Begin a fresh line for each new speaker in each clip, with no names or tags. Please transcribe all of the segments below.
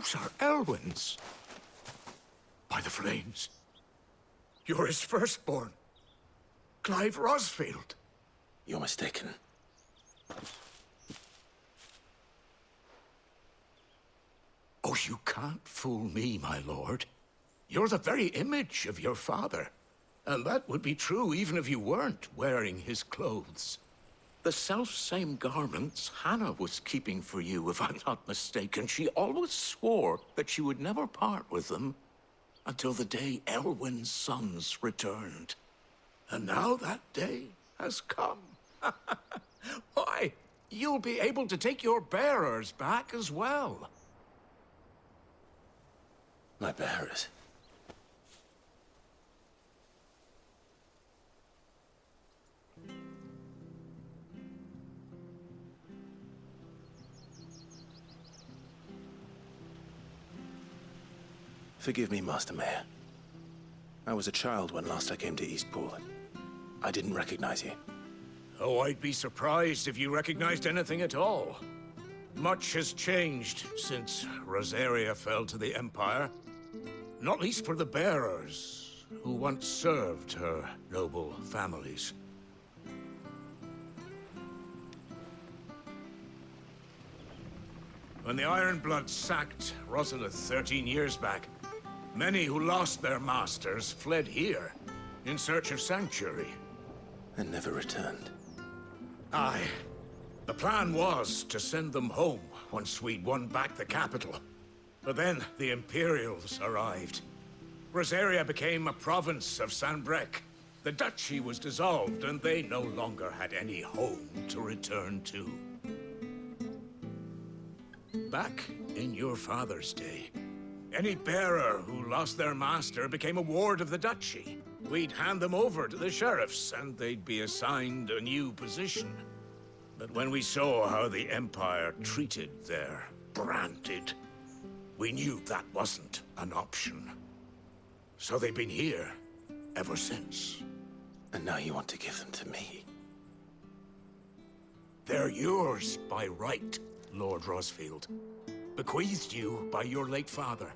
those are Elwyn's. By the flames. You're his firstborn. Clive Rosfield.
You're mistaken.
Oh, you can't fool me, my lord. You're the very image of your father. And that would be true even if you weren't wearing his clothes. The self-same garments Hannah was keeping for you, if I'm not mistaken. She always swore that she would never part with them until the day Elwyn's sons returned. And now that day has come. Why, you'll be able to take your bearers back as well.
My bearers? Forgive me, Master Mayor. I was a child when last I came to Eastpool. I didn't recognize you.
Oh, I'd be surprised if you recognized anything at all. Much has changed since Rosaria fell to the Empire. Not least for the bearers, who once served her noble families. When the Ironbloods sacked Rosalith 13 years back, many who lost their masters fled here, in search of sanctuary.
And never returned.
Aye. The plan was to send them home once we'd won back the capital. But then the Imperials arrived. Rosaria became a province of Sanbreque. The duchy was dissolved, and they no longer had any home to return to. Back in your father's day, any bearer who lost their master became a ward of the duchy. We'd hand them over to the sheriffs, and they'd be assigned a new position. But when we saw how the Empire treated their branded, we knew that wasn't an option. So they've been here ever since.
And now you want to give them to me?
They're yours by right, Lord Rosfield. Bequeathed you by your late father.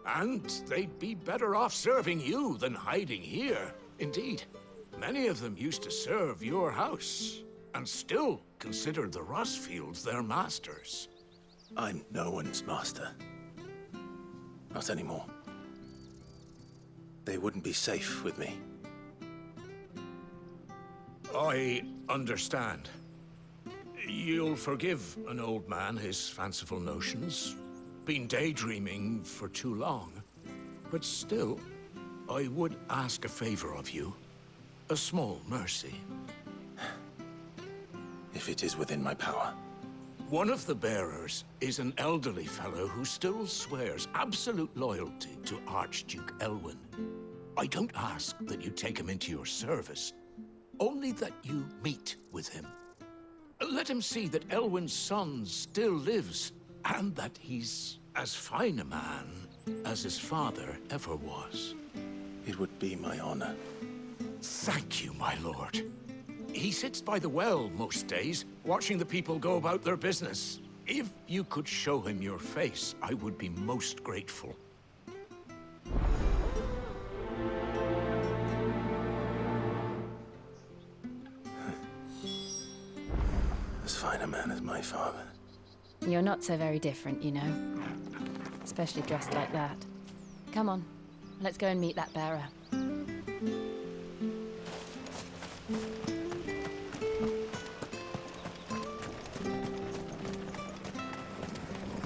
And they'd be better off serving you than hiding here. Indeed, many of them used to serve your house, and still considered the Rosfields their masters.
I'm no one's master. Not anymore. They wouldn't be safe with me.
I understand. You'll forgive an old man his fanciful notions. Been daydreaming for too long. But still, I would ask a favor of you. A small mercy.
If it is within my power.
One of the bearers is an elderly fellow who still swears absolute loyalty to Archduke Elwyn. I don't ask that you take him into your service, only that you meet with him. Let him see that Elwyn's son still lives, and that he's as fine a man as his father ever was.
It would be my honor.
Thank you, my lord. He sits by the well most days, watching the people go about their business. If you could show him your face, I would be most grateful.
As fine a man as my father.
You're not so very different, you know. Especially dressed like that. Come on, let's go and meet that bearer.
I'm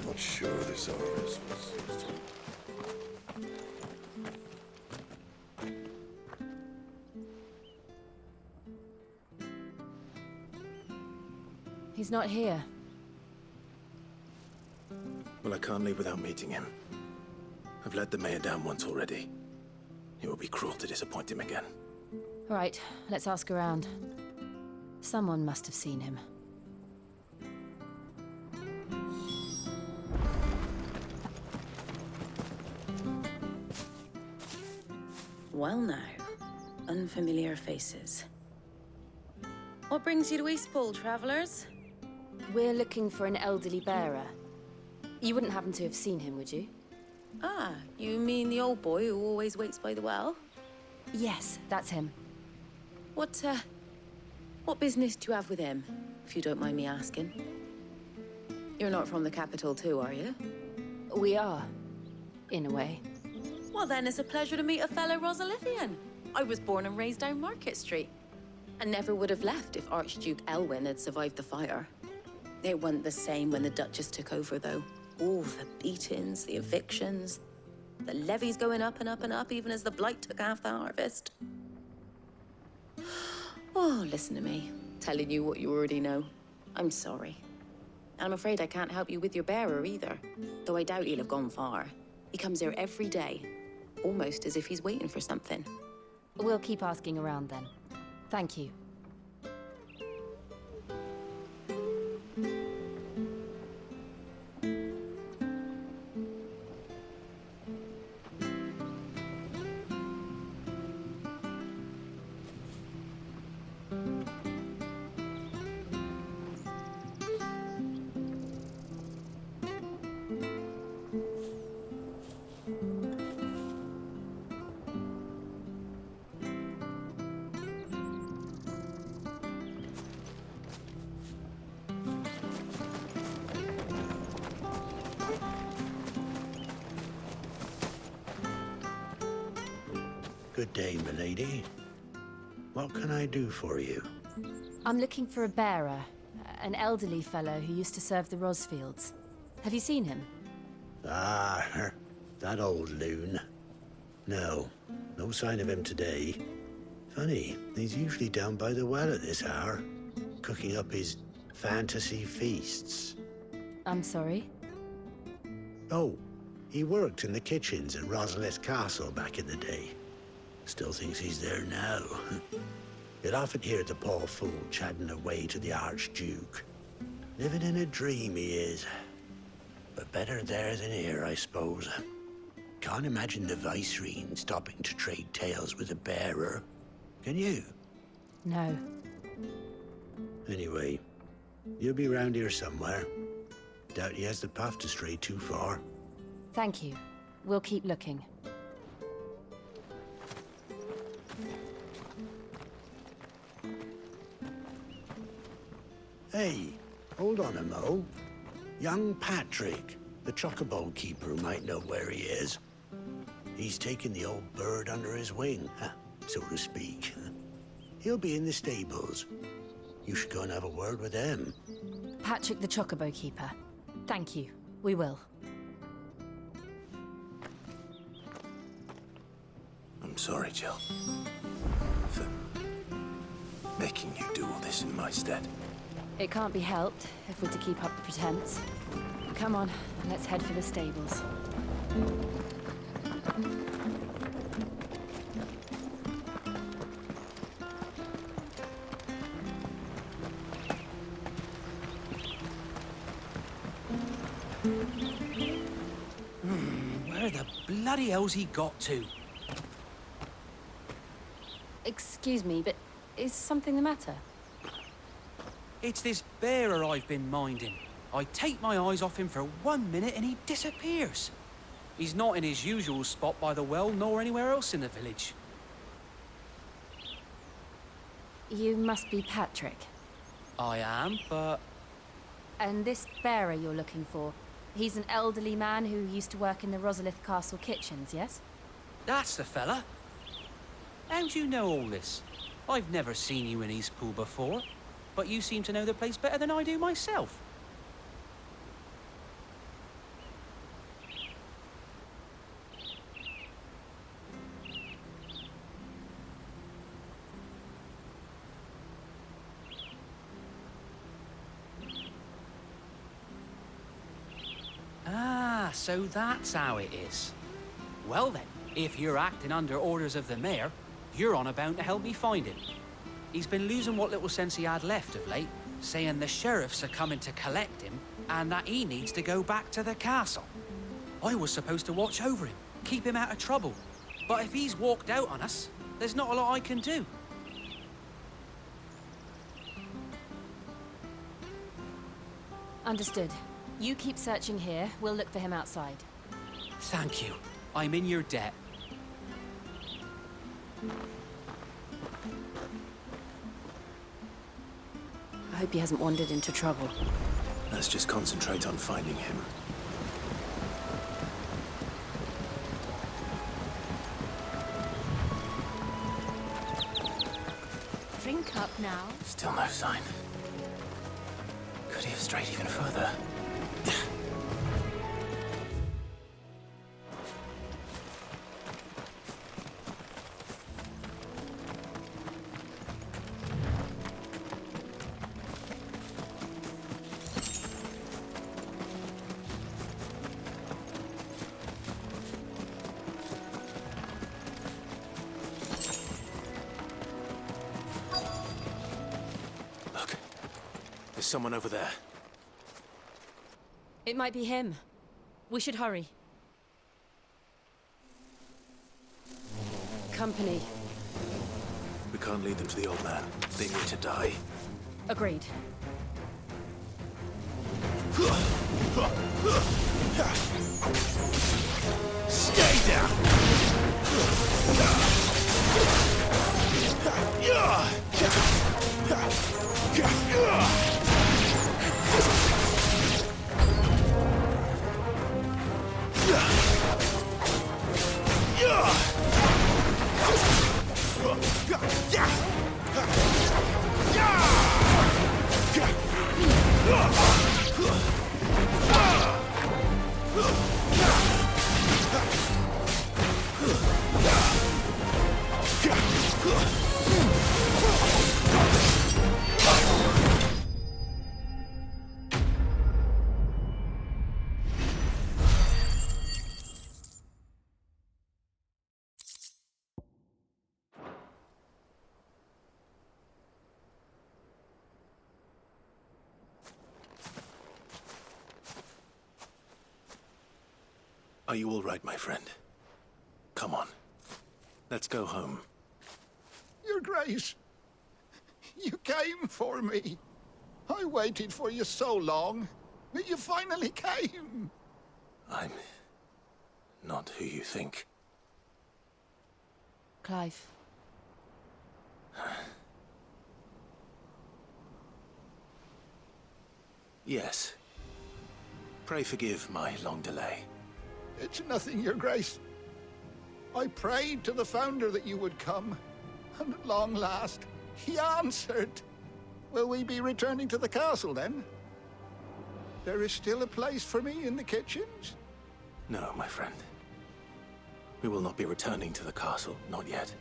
not sure this office was...
He's not here.
Well, I can't leave without meeting him. I've let the mayor down once already. It would be cruel to disappoint him again.
All right, let's ask around. Someone must have seen him.
Well now, unfamiliar faces. What brings you to Eastpool, travelers?
We're looking for an elderly bearer. You wouldn't happen to have seen him, would you?
Ah, you mean the old boy who always waits by the well?
Yes, that's him.
What business do you have with him, if you don't mind me asking? You're not from the capital too, are you?
We are, in a way.
Well then, it's a pleasure to meet a fellow Rosalithian. I was born and raised down Market Street. And never would have left if Archduke Elwyn had survived the fire. It wasn't the same when the Duchess took over, though. All the beatings, the evictions, the levies going up and up and up, even as the blight took half the harvest. Oh, listen to me, telling you what you already know. I'm sorry. And I'm afraid I can't help you with your bearer either, though I doubt he'll have gone far. He comes here every day, almost as if he's waiting for something.
We'll keep asking around then. Thank you.
Good day, milady. What can I do for you?
I'm looking for a bearer, an elderly fellow who used to serve the Rosfields. Have you seen him?
Ah, that old loon. No sign of him today. Funny, he's usually down by the well at this hour, cooking up his fantasy feasts.
I'm sorry?
Oh, he worked in the kitchens at Rosalith Castle back in the day. Still thinks he's there now. You'd often hear the poor fool chatting away to the Archduke. Living in a dream he is. But better there than here, I suppose. Can't imagine the Vicereine stopping to trade tales with a bearer. Can you?
No.
Anyway, you'll be round here somewhere. Doubt he has the puff to stray too far.
Thank you. We'll keep looking.
Hey, hold on a mo. Young Patrick, the chocobo keeper, might know where he is. He's taken the old bird under his wing, so to speak. He'll be in the stables. You should go and have a word with him.
Patrick the Chocobo Keeper. Thank you. We will.
I'm sorry, Jill, for making you do all this in my stead.
It can't be helped if we're to keep up the pretense. Come on, let's head for the stables.
Where the bloody hell's he got to?
Excuse me, but is something the matter?
It's this bearer I've been minding. I take my eyes off him for 1 minute and he disappears. He's not in his usual spot by the well, nor anywhere else in the village.
You must be Patrick.
I am, but...
And this bearer you're looking for, he's an elderly man who used to work in the Rosalith Castle kitchens, yes?
That's the fella. How do you know all this? I've never seen you in Eastpool before, but you seem to know the place better than I do myself. Ah, so that's how it is. Well then, if you're acting under orders of the mayor, you're on about to help me find him. He's been losing what little sense he had left of late, saying the sheriffs are coming to collect him and that he needs to go back to the castle. I was supposed to watch over him, keep him out of trouble. But if he's walked out on us, there's not a lot I can do.
Understood. You keep searching here. We'll look for him outside.
Thank you. I'm in your debt.
I hope he hasn't wandered into trouble.
Let's just concentrate on finding him.
Drink up now.
Still no sign. Could he have strayed even further? Look, there's someone over there.
It might be him. We should hurry. Company.
We can't lead them to the old man. They need to die.
Agreed.
Stay down!
Are you all right, my friend? Come on. Let's go home.
Your Grace, you came for me. I waited for you so long, but you finally came.
I'm not who you think.
Clive.
Yes. Pray forgive my long delay.
It's nothing, Your Grace. I prayed to the Founder that you would come, and at long last, he answered. Will we be returning to the castle, then? There is still a place for me in the kitchens?
No, my friend. We will not be returning to the castle, not yet.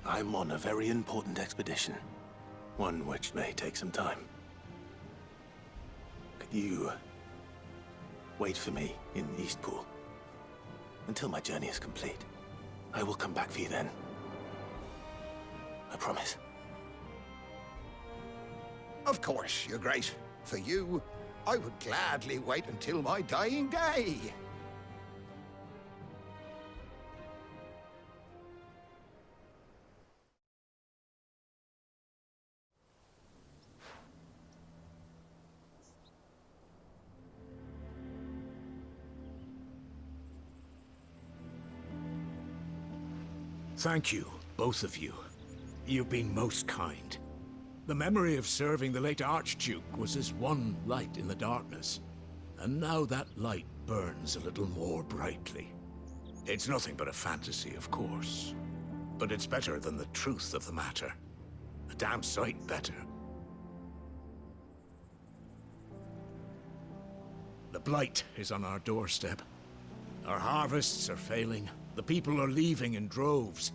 I'm on a very important expedition, one which may take some time. Could you wait for me in Eastpool until my journey is complete? I will come back for you then. I promise.
Of course, Your Grace. For you, I would gladly wait until my dying day. Thank you, both of you. You've been most kind. The memory of serving the late Archduke was as one light in the darkness, and now that light burns a little more brightly. It's nothing but a fantasy, of course, but it's better than the truth of the matter. A damn sight better. The blight is on our doorstep. Our harvests are failing. The people are leaving in droves.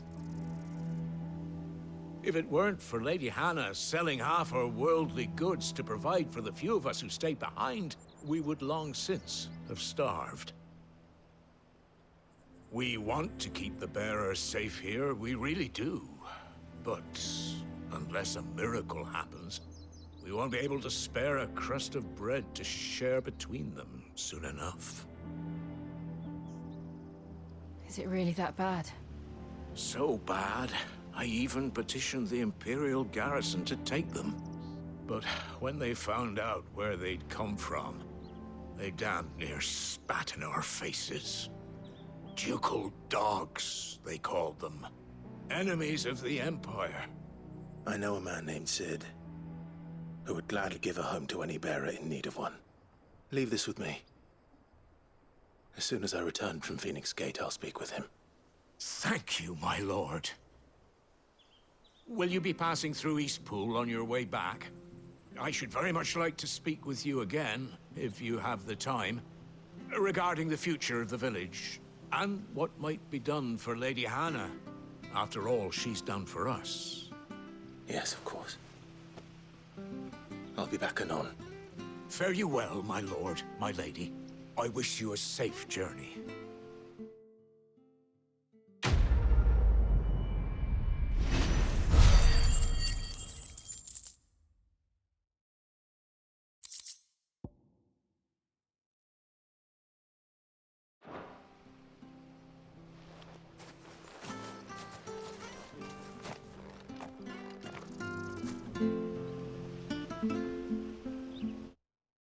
If it weren't for Lady Hannah selling half her worldly goods to provide for the few of us who stay behind, we would long since have starved. We want to keep the bearers safe here, we really do. But unless a miracle happens, we won't be able to spare a crust of bread to share between them soon enough.
Is it really that bad?
So bad, I even petitioned the Imperial garrison to take them. But when they found out where they'd come from, they damned near spat in our faces. Ducal dogs, they called them. Enemies of the Empire.
I know a man named Sid, who would gladly give a home to any bearer in need of one. Leave this with me. As soon as I return from Phoenix Gate, I'll speak with him.
Thank you, my lord. Will you be passing through Eastpool on your way back? I should very much like to speak with you again, if you have the time, regarding the future of the village, and what might be done for Lady Hannah. After all, she's done for us.
Yes, of course. I'll be back anon.
Fare you well, my lord, my lady. I wish you a safe journey.